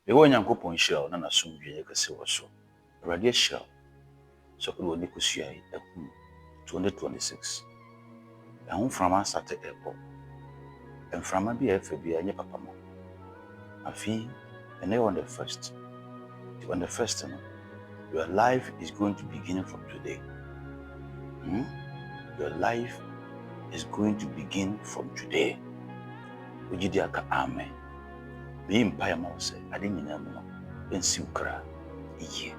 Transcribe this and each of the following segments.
Me wo Nyankopɔn hyira na nasomdwe ye kase wo so. Awurade hyira. So ko ni kusua yi 2026. Ɛho mframa sate ɛkɔ. Mframa bi efe bi anye papa mo. Afi and on the first. On the first, your life is going to begin from today. Your life is going to begin from today. Ujidiaka amen. Be empire mouse, I didn't know, and Sukra, ye.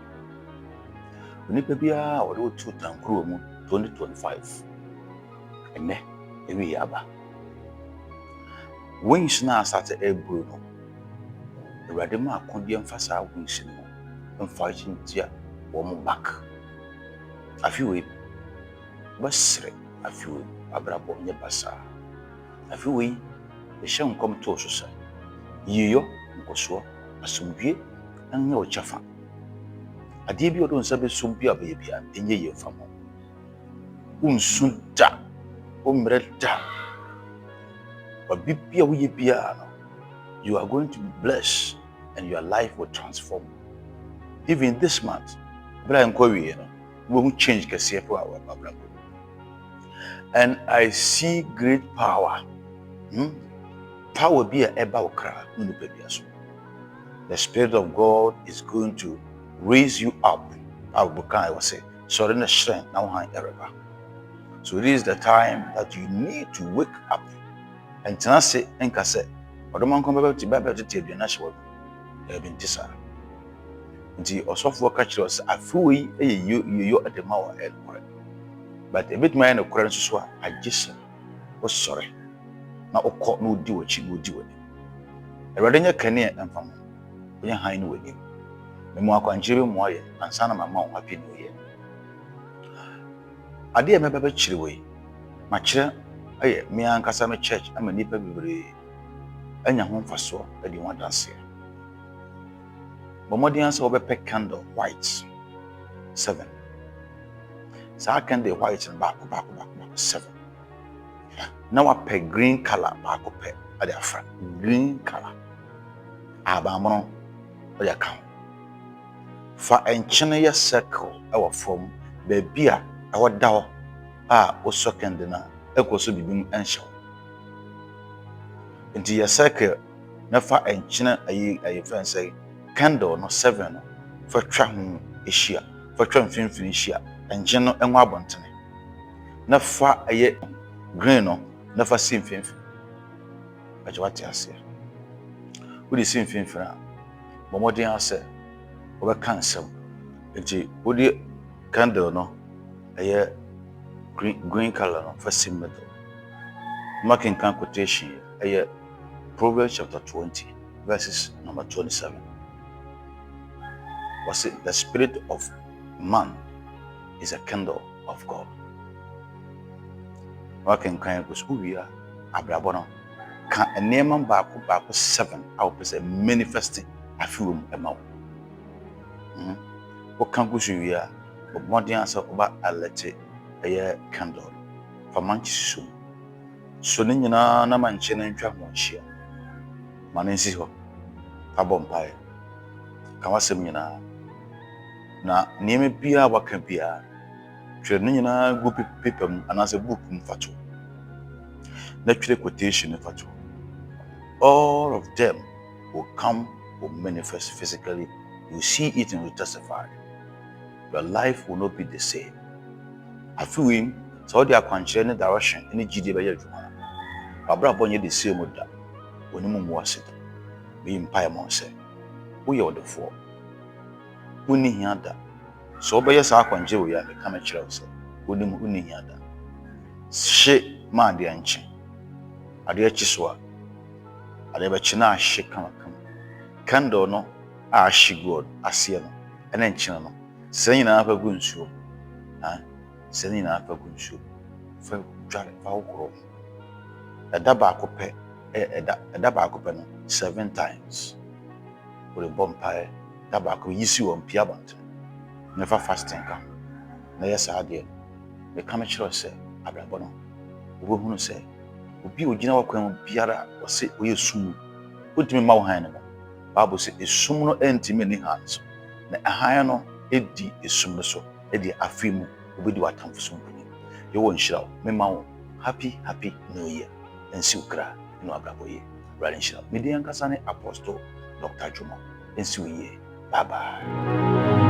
Unipabia or 2025. And ne, every yaba. Wings now started a bruno. The Radima condium fasa wings in and fighting dear woman back. A few way, but a few abrabo in your basa. A few way, the sham come to us. Yo, Nkosua, Asumdwe, and no chafa. A debut don't sabe sumpia baby and in ye famo. Sunta, umreta. But bipia we piano. You are going to be blessed and your life will transform. Even this month, Brian Kowi, we won't change for our problem. And I see great power. Power be a ebawkra, the Spirit of God is going to raise you up. I will say, surrender strength now ever. So it is the time that you need to wake up and say and say, or the man come back to Bible to tell you national. They have been disarmed. The also catch us a free you at the mouth and but a bit man of current I just was sorry. Now, court no do what you would do it. A radina canoe and from when hine with him. The more conjuring moye and son of my mouth happy new year. I dear my baby chilway. My chair, me and Cassandra Church, I'm a nipper be and your home for so that you want us here. But more the answer of a peck candle, whites 7. So I can the whites and back 7. Now I pay green color back up at their front. Green color. Abamono or your count. For enchina circle our form, baby, our dower, was second dinner, equal to be and show. Into your circle, never enchina a friend say, candle no 7 for tram is sheer, for tram finish here, and general and wabonton. Never a yet green no, never seen fin. But what I say. Who is seen fin for now? But what do I say? Over cancel. It's would you candle no a green color no for sim metal. Marking quotation a Proverbs chapter 20, verses number 27. Was it the spirit of man is a candle of God? Marking kind was who we are, Abrabono. Can a name back 7 out a manifesting a few amount. What can go to you? But one answer about a letter a candle for Manchester. So, Nina, no man challenge one share. Manensiho, a bompire. Kawasemina. Na near Pia, what can be a Trenina group paper and as a book in Fatu. Natural quotation in Fatu. All of them will come, will manifest physically. You see it and will testify. Your life will not be the same. I feel him, so they are concerning direction, any GD by your Jumana. Abra Bonnie the same with that. When you was it, be in Piemonte. We are the 4. We need that. So by your sack on Joey, I become a child. We need that. She man the ancient. I dear Chiswa. I never china shake come. Candle no, she good, Asiano, and then chino. Saying up a good shoe. Saying up a good shoe. For driving power. A dabaco a dabaco 7 times. With a bonfire, tobacco issue on Piabant. Never fasting come. No, yes, I did. The commissioner said, Abrabono, who say, will be with General Queen Piara or sit with you soon. Put me more hand. Bible say esum no entimi ni hands. Na ahan no edi esum no so, edi afi mu obedi watamfo so mpuni. Ye won hira mema wo happy new year. Ensi ukra no abrabo ye. Right hira. Me di ankasa ne Apostle Dr. Juma. Ensi wo ye. Bye bye.